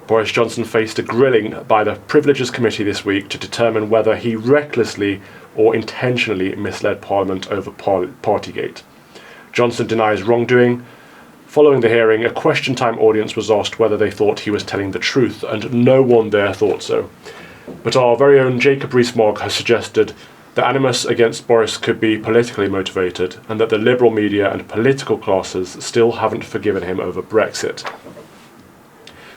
Boris Johnson faced a grilling by the Privileges Committee this week to determine whether he recklessly or intentionally misled Parliament over partygate. Johnson denies wrongdoing. Following the hearing, a question time audience was asked whether they thought he was telling the truth, and no one there thought so. But our very own Jacob Rees-Mogg has suggested the animus against Boris could be politically motivated, and that the liberal media and political classes still haven't forgiven him over Brexit.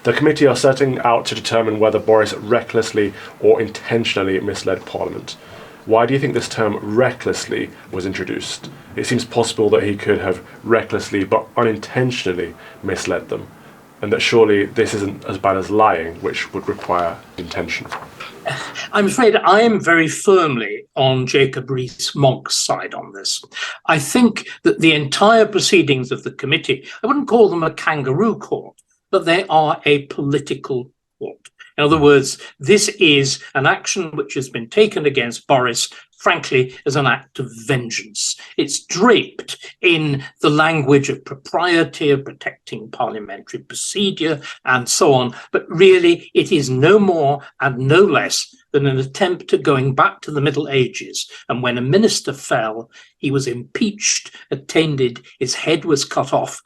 The committee are setting out to determine whether Boris recklessly or intentionally misled Parliament. Why do you think this term recklessly was introduced? It seems possible that he could have recklessly but unintentionally misled them, and that surely this isn't as bad as lying, which would require intention. I'm afraid I am very firmly on Jacob Rees-Mogg's side on this. I think that the entire proceedings of the committee, I wouldn't call them a kangaroo court, but they are a political court. In other words, this is an action which has been taken against Boris, frankly, as an act of vengeance. It's draped in the language of propriety, of protecting parliamentary procedure, and so on. But really, it is no more and no less than an attempt at going back to the Middle Ages. And when a minister fell, he was impeached, attended, his head was cut off,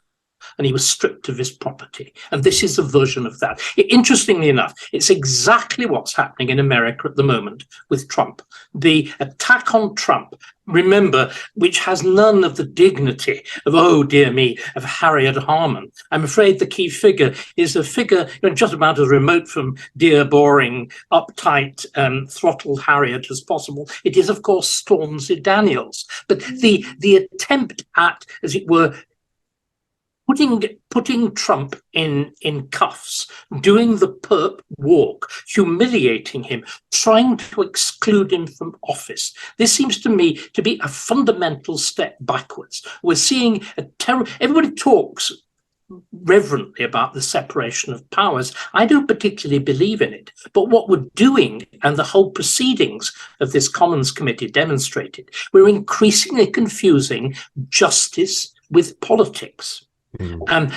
and he was stripped of his property. And this is a version of that. Interestingly enough, it's exactly what's happening in America at the moment with Trump. The attack on Trump, remember, which has none of the dignity of, oh dear me, of Harriet Harman. I'm afraid the key figure is a figure just about as remote from dear, boring, uptight, throttled Harriet as possible. It is, of course, Stormzy Daniels. But the attempt at, as it were, putting Trump in cuffs, doing the perp walk, humiliating him, trying to exclude him from office. This seems to me to be a fundamental step backwards. We're seeing a everybody talks reverently about the separation of powers. I don't particularly believe in it. But what we're doing, and the whole proceedings of this Commons Committee demonstrated, we're increasingly confusing justice with politics. And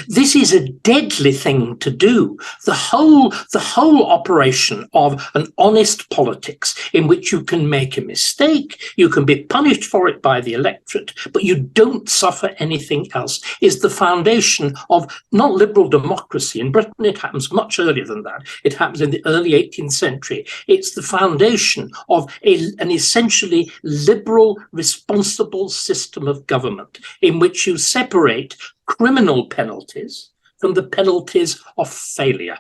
this is a deadly thing to do. The whole operation of an honest politics in which you can make a mistake, you can be punished for it by the electorate, but you don't suffer anything else, is the foundation of not liberal democracy. In Britain, it happens much earlier than that. It happens in the early 18th century. It's the foundation of an essentially liberal, responsible system of government in which you separate criminal penalties from the penalties of failure.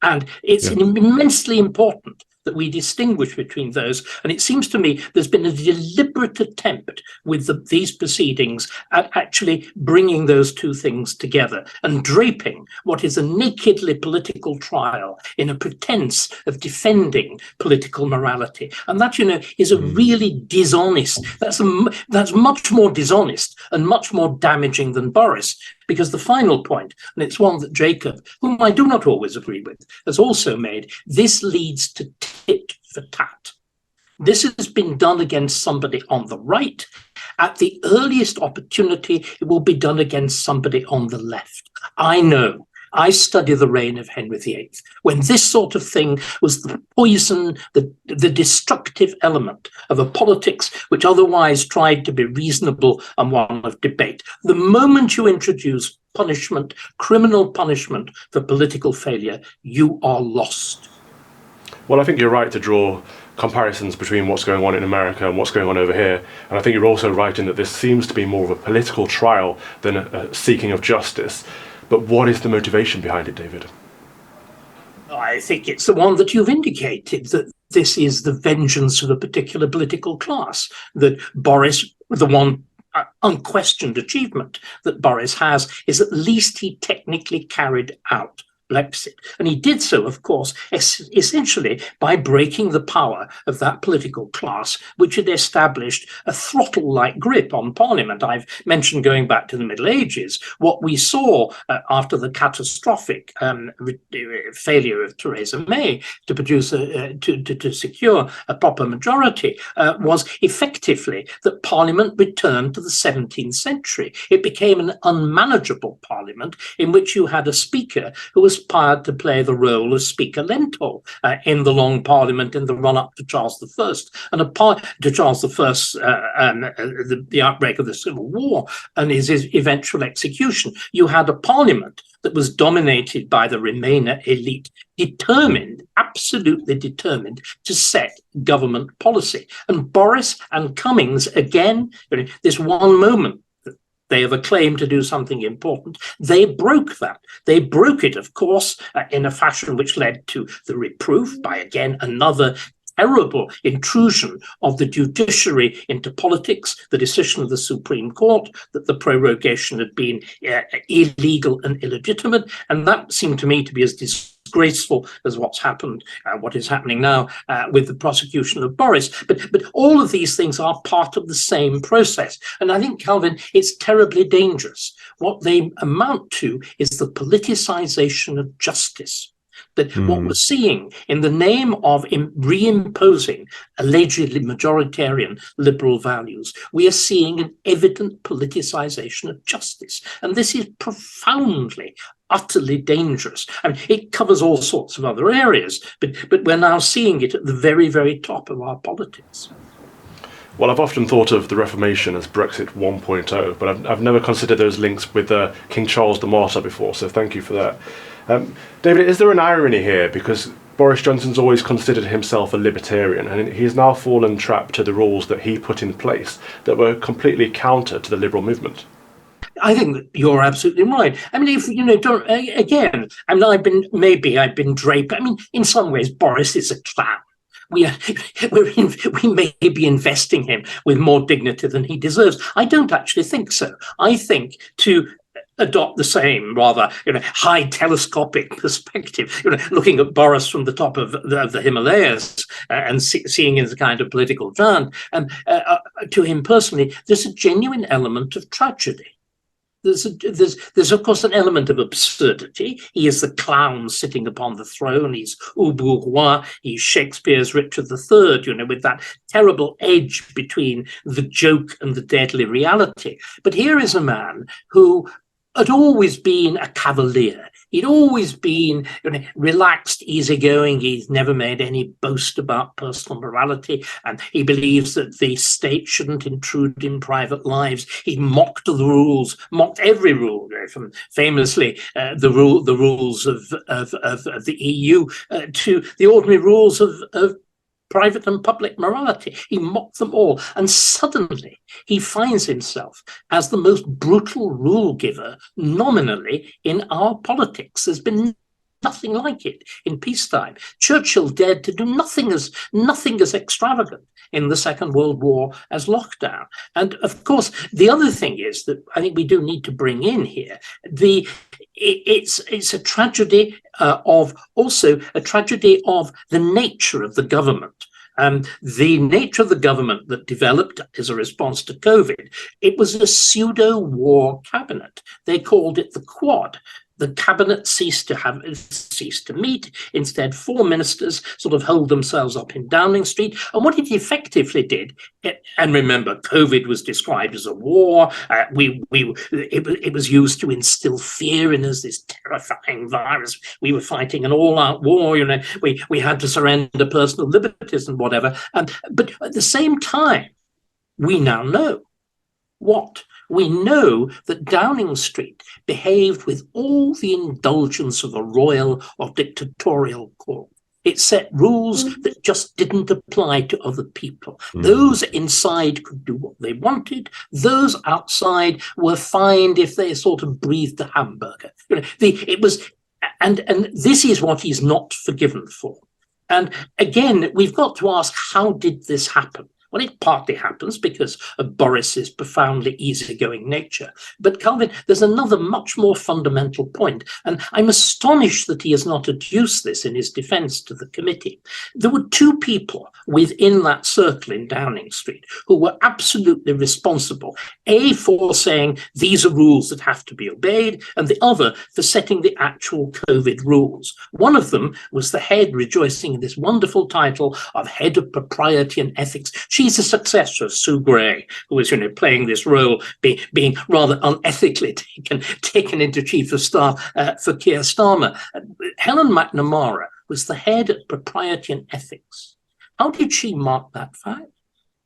And it's immensely important that we distinguish between those. And it seems to me there's been a deliberate attempt with these proceedings at actually bringing those two things together and draping what is a nakedly political trial in a pretense of defending political morality. And that, is a really dishonest, that's much more dishonest and much more damaging than Boris. Because the final point, and it's one that Jacob, whom I do not always agree with, has also made, this leads to tit for tat. This has been done against somebody on the right. At the earliest opportunity, it will be done against somebody on the left. I know. I study the reign of Henry VIII, when this sort of thing was the poison, the destructive element of a politics which otherwise tried to be reasonable and one of debate. The moment you introduce punishment, criminal punishment for political failure, you are lost. Well, I think you're right to draw comparisons between what's going on in America and what's going on over here. And I think you're also right in that this seems to be more of a political trial than a seeking of justice. But what is the motivation behind it, David? I think it's the one that you've indicated, that this is the vengeance of a particular political class, that Boris, the one unquestioned achievement that Boris has, is at least he technically carried out Brexit. And he did so, of course, essentially by breaking the power of that political class, which had established a throttle-like grip on Parliament. I've mentioned going back to the Middle Ages. What we saw after the catastrophic failure of Theresa May to produce to secure a proper majority was effectively that Parliament returned to the 17th century. It became an unmanageable Parliament in which you had a speaker who was aspired to play the role of Speaker Lento in the Long Parliament in the run-up to Charles I, and to Charles I, the outbreak of the Civil War and his eventual execution. You had a Parliament that was dominated by the Remainer elite, determined, absolutely determined to set government policy. And Boris and Cummings, again, this one moment they have a claim to do something important. They broke that. They broke it, of course, in a fashion which led to the reproof by, again, another terrible intrusion of the judiciary into politics, the decision of the Supreme Court that the prorogation had been illegal and illegitimate. And that seemed to me to be as disgraceful as what is happening now with the prosecution of Boris. But all of these things are part of the same process. And I think, Calvin, it's terribly dangerous. What they amount to is the politicization of justice. That what we're seeing in the name of reimposing allegedly majoritarian liberal values, we are seeing an evident politicization of justice. And this is profoundly, utterly dangerous. I mean, it covers all sorts of other areas, but we're now seeing it at the very, very top of our politics. Well, I've often thought of the Reformation as Brexit 1.0, but I've never considered those links with King Charles the Martyr before, so thank you for that. David, is there an irony here? Because Boris Johnson's always considered himself a libertarian, and he's now fallen trapped to the rules that he put in place that were completely counter to the liberal movement. I think that you're absolutely right. I mean, if I've been draped. I mean, in some ways, Boris is a clown. We may be investing him with more dignity than he deserves. I don't actually think so. I think to adopt the same rather high telescopic perspective, looking at Boris from the top of the Himalayas and seeing him as a kind of political giant, and to him personally, there's a genuine element of tragedy. There's of course an element of absurdity. He is the clown sitting upon the throne. He's au bourgeois. He's Shakespeare's Richard III, with that terrible edge between the joke and the deadly reality. But here is a man who had always been a cavalier. He'd always been relaxed, easygoing. He's never made any boast about personal morality, and he believes that the state shouldn't intrude in private lives. He mocked the rules, mocked every rule, from famously the rules of the EU to the ordinary rules of private and public morality. He mocked them all. And suddenly he finds himself as the most brutal rule giver nominally in our politics. There's been nothing like it in peacetime. Churchill dared to do nothing as extravagant in the Second World War as lockdown. And of course, the other thing is that I think we do need to bring in here it's a tragedy of the nature of the government. The nature of the government that developed as a response to COVID, it was a pseudo-war cabinet. They called it the Quad. The cabinet ceased to meet. Instead, four ministers sort of hold themselves up in Downing Street. And what it effectively did, and remember, COVID was described as a war. It was used to instill fear in us, this terrifying virus. We were fighting an all-out war. We had to surrender personal liberties and whatever. But at the same time, we now know what. We know that Downing Street behaved with all the indulgence of a royal or dictatorial court. It set rules that just didn't apply to other people. Those inside could do what they wanted. Those outside were fined if they sort of breathed a hamburger. And this is what he's not forgiven for. And again, we've got to ask, how did this happen? Well, it partly happens because of Boris's profoundly easygoing nature. But Calvin, there's another much more fundamental point, and I'm astonished that he has not adduced this in his defence to the committee. There were two people within that circle in Downing Street who were absolutely responsible, A, for saying these are rules that have to be obeyed, and the other for setting the actual COVID rules. One of them was the head, rejoicing in this wonderful title of Head of Propriety and Ethics. She's a successor of Sue Gray, who was, playing this role, being rather unethically taken into chief of staff for Keir Starmer. Helen McNamara was the head of Propriety and Ethics. How did she mark that fact?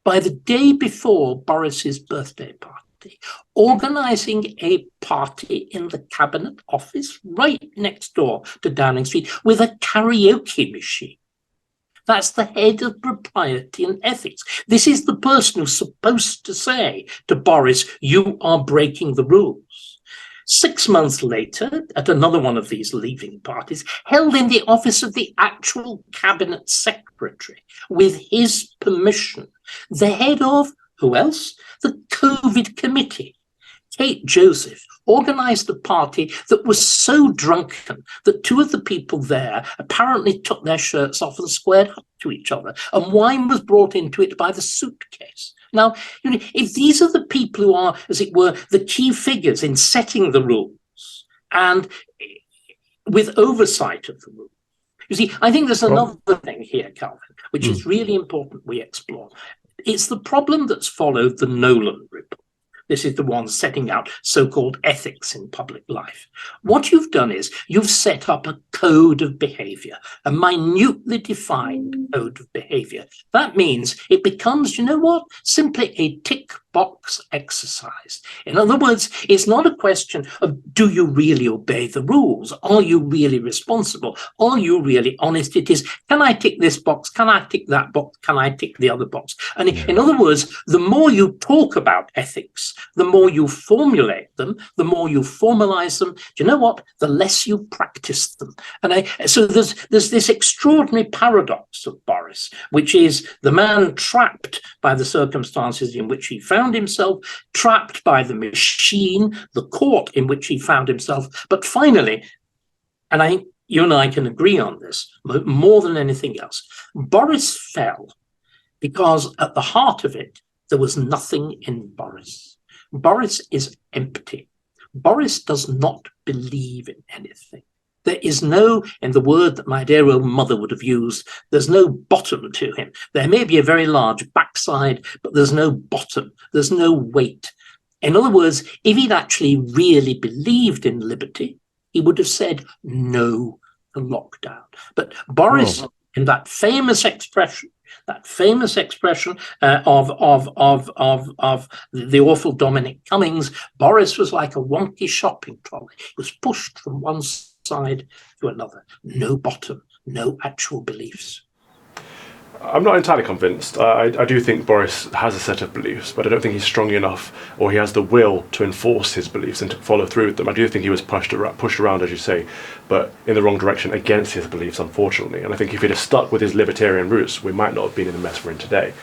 By the day before Boris's birthday party, organising a party in the cabinet office right next door to Downing Street with a karaoke machine. That's the head of Propriety and Ethics. This is the person who's supposed to say to Boris, you are breaking the rules. 6 months later, at another one of these leaving parties, held in the office of the actual cabinet secretary, with his permission, the head of, who else? The COVID committee. Kate Joseph organised a party that was so drunken that two of the people there apparently took their shirts off and squared up to each other, and wine was brought into it by the suitcase. Now, if these are the people who are, as it were, the key figures in setting the rules and with oversight of the rules, you see, I think there's another thing here, Calvin, which is really important we explore. It's the problem that's followed the Nolan report. This is the one setting out so-called ethics in public life. What you've done is you've set up a code of behavior, a minutely defined code of behavior. That means it becomes, simply a tick box exercise. In other words, it's not a question of do you really obey the rules? Are you really responsible? Are you really honest? It is, can I tick this box? Can I tick that box? Can I tick the other box? And in other words, the more you talk about ethics, the more you formulate them, the more you formalize them, do you know what? The less you practice them. And so there's this extraordinary paradox of Boris, which is the man trapped by the circumstances in which he found himself, trapped by the machine, the court in which he found himself. But finally, and I think you and I can agree on this more than anything else, Boris fell because at the heart of it, there was nothing in Boris. Boris is empty. Boris does not believe in anything. There is no, in the word that my dear old mother would have used, there's no bottom to him. There may be a very large backside, but there's no bottom. There's no weight. In other words, if he'd actually really believed in liberty, he would have said no to lockdown. But Boris, in that famous expression of the awful Dominic Cummings, Boris was like a wonky shopping trolley. He was pushed from one side to another. No bottom, no actual beliefs. I'm not entirely convinced. I do think Boris has a set of beliefs, but I don't think he's strong enough or he has the will to enforce his beliefs and to follow through with them. I do think he was pushed around, as you say, but in the wrong direction against his beliefs, unfortunately. And I think if he'd have stuck with his libertarian roots, we might not have been in the mess we're in today.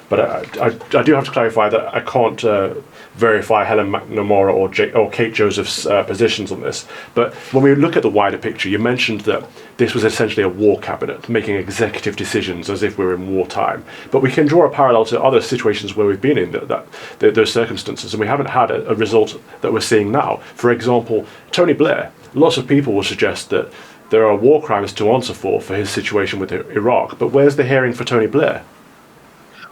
But I do have to clarify that I can't verify Helen McNamara or Kate Joseph's positions on this. But when we look at the wider picture, you mentioned that this was essentially a war cabinet, making executive decisions as if we were in wartime. But we can draw a parallel to other situations where we've been in those circumstances, and we haven't had a result that we're seeing now. For example, Tony Blair. Lots of people will suggest that there are war crimes to answer for his situation with Iraq. But where's the hearing for Tony Blair?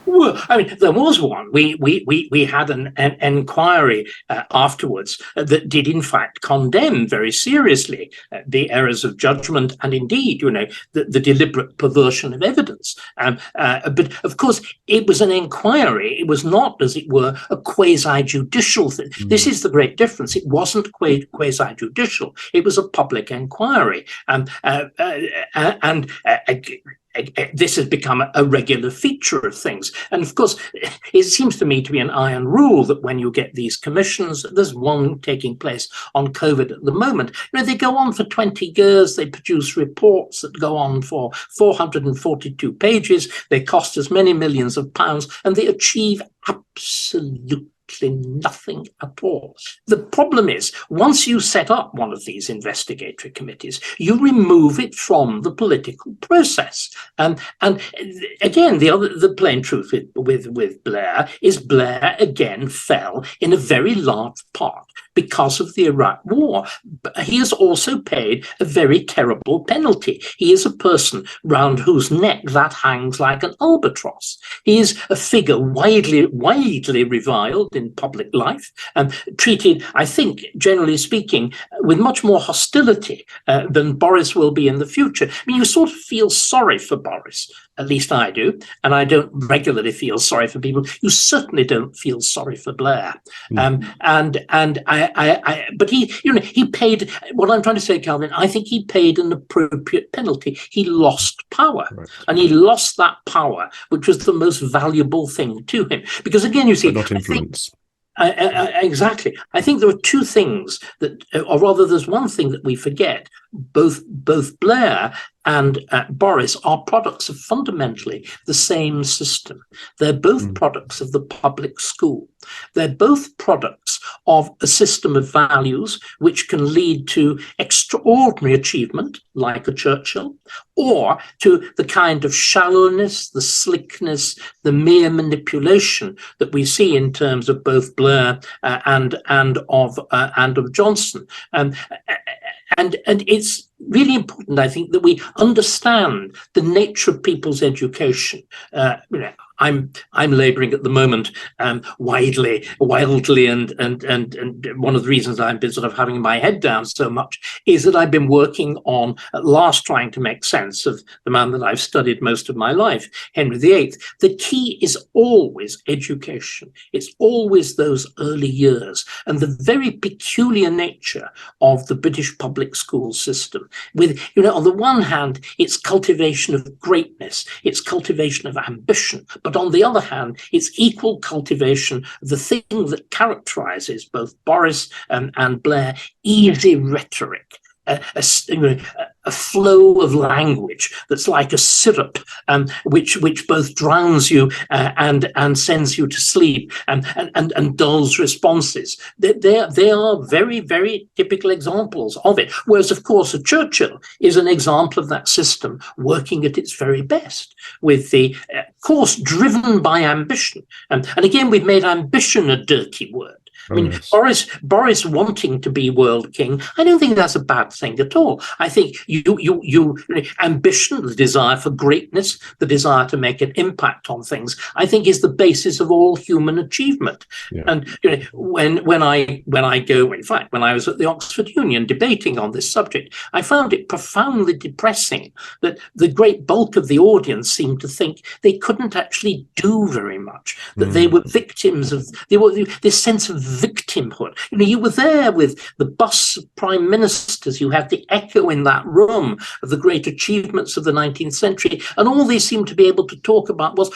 Well, I mean, there was one. We had an inquiry afterwards that did, in fact, condemn very seriously the errors of judgment and, indeed, the deliberate perversion of evidence. But, of course, it was an inquiry. It was not, as it were, a quasi-judicial thing. This is the great difference. It wasn't quasi-judicial. It was a public inquiry. this has become a regular feature of things. And of course, it seems to me to be an iron rule that when you get these commissions, there's one taking place on COVID at the moment. They go on for 20 years, they produce reports that go on for 442 pages, they cost us many millions of pounds, and they achieve absolutely nothing at all. The problem is, once you set up one of these investigatory committees, you remove it from the political process. And again, the plain truth with Blair is Blair again fell in a very large part because of the Iraq War. He has also paid a very terrible penalty. He is a person round whose neck that hangs like an albatross. He is a figure widely reviled in public life and treated, I think, generally speaking, with much more hostility than Boris will be in the future. I mean, you sort of feel sorry for Boris. At least I do, and I don't regularly feel sorry for people. You certainly don't feel sorry for Blair, but he paid. What I'm trying to say, Calvin, I think he paid an appropriate penalty. He lost power, right. And he lost that power, which was the most valuable thing to him. Because again, you see, but not influence. Exactly. I think there are two things that, or rather, there's one thing that we forget. Both Blair and Boris are products of fundamentally the same system. They're both products of the public school. They're both products of a system of values which can lead to extraordinary achievement, like a Churchill, or to the kind of shallowness, the slickness, the mere manipulation that we see in terms of both Blair and of Johnson. And it's really important, I think, that we understand the nature of people's education. I'm labouring at the moment wildly, and one of the reasons I've been sort of having my head down so much is that I've been working on, at last, trying to make sense of the man that I've studied most of my life, Henry VIII. The key is always education. It's always those early years and the very peculiar nature of the British public school system. With, on the one hand, it's cultivation of greatness, it's cultivation of ambition, but on the other hand, it's equal cultivation of the thing that characterizes both Boris and Blair: easy rhetoric, a flow of language that's like a syrup, which both drowns you and sends you to sleep and dulls responses. They are very, very typical examples of it. Whereas, of course, a Churchill is an example of that system working at its very best, with the course driven by ambition. And again, we've made ambition a dirty word. I mean, yes. Boris wanting to be world king, I don't think that's a bad thing at all. I think you ambition, the desire for greatness, the desire to make an impact on things, I think is the basis of all human achievement. Yeah. And when I go, in fact, when I was at the Oxford Union debating on this subject, I found it profoundly depressing that the great bulk of the audience seemed to think they couldn't actually do very much, that they were victims of this sense of victimhood. You were there with the bus of prime ministers. You had the echo in that room of the great achievements of the 19th century, and all they seemed to be able to talk about was,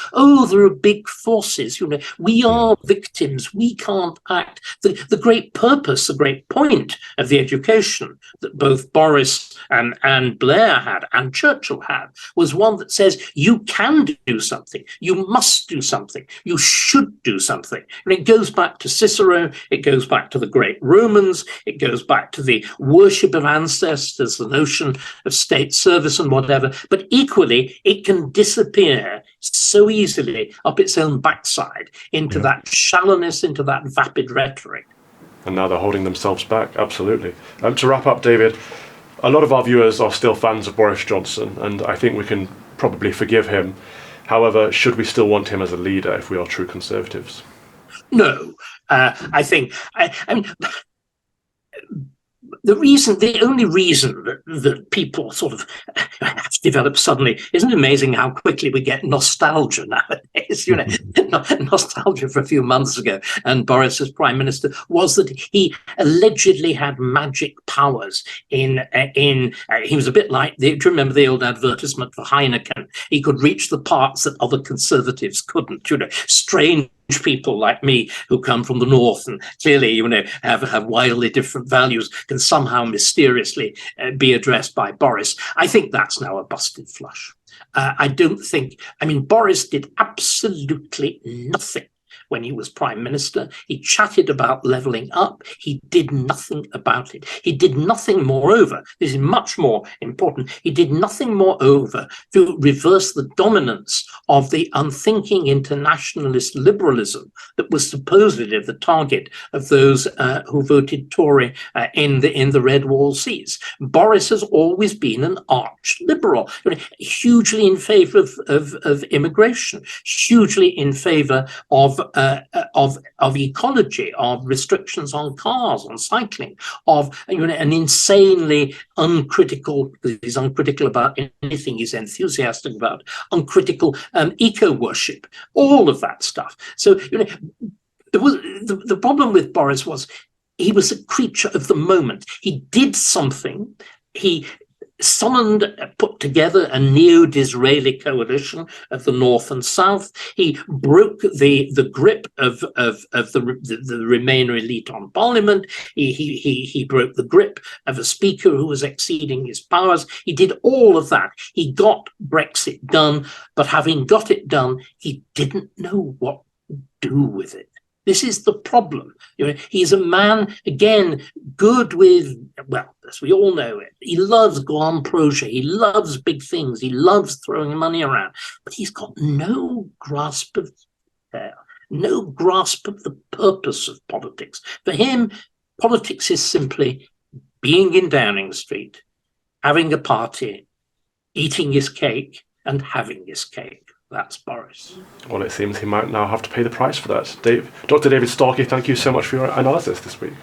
there are big forces. We are victims. We can't act. The great purpose, the great point of the education that both Boris and Blair had and Churchill had was one that says you can do something. You must do something. You should do something. And it goes back to Cicero. It goes back to the great Romans. It goes back to the worship of ancestors, the notion of state service and whatever. But equally, it can disappear so easily up its own backside into that shallowness, into that vapid rhetoric. And now they're holding themselves back, absolutely. To wrap up, David, a lot of our viewers are still fans of Boris Johnson, and I think we can probably forgive him. However, should we still want him as a leader if we are true conservatives? No, I think, the only reason that people sort of have developed suddenly, isn't it amazing how quickly we get nostalgia nowadays? Nostalgia for a few months ago, and Boris as prime minister, was that he allegedly had magic powers he was a bit like, do you remember the old advertisement for Heineken? He could reach the parts that other conservatives couldn't, strange people like me who come from the north and clearly have wildly different values can somehow mysteriously be addressed by Boris. I think that's now a busted flush. Boris did absolutely nothing when he was prime minister. He chatted about levelling up. He did nothing about it. He did nothing, moreover, this is much more important, he did nothing, moreover, to reverse the dominance of the unthinking internationalist liberalism that was supposedly the target of those who voted Tory in the Red Wall seats. Boris has always been an arch liberal, hugely in favour of immigration, hugely in favour of ecology, of restrictions on cars, on cycling, of an insanely uncritical, because he's uncritical about anything he's enthusiastic about, uncritical eco-worship, all of that stuff. So the problem with Boris was he was a creature of the moment. He did something. He put together a neo-Disraeli coalition of the North and South. He broke the grip of the Remainer elite on Parliament. He broke the grip of a speaker who was exceeding his powers. He did all of that. He got Brexit done, but having got it done, he didn't know what to do with it. This is the problem. He's a man, again, good with, well, as we all know, he loves grand projet. He loves big things. He loves throwing money around. But he's got no grasp of no grasp of the purpose of politics. For him, politics is simply being in Downing Street, having a party, eating his cake, and having his cake. That's Boris. Well, it seems he might now have to pay the price for that. Dr. David Starkey, thank you so much for your analysis this week.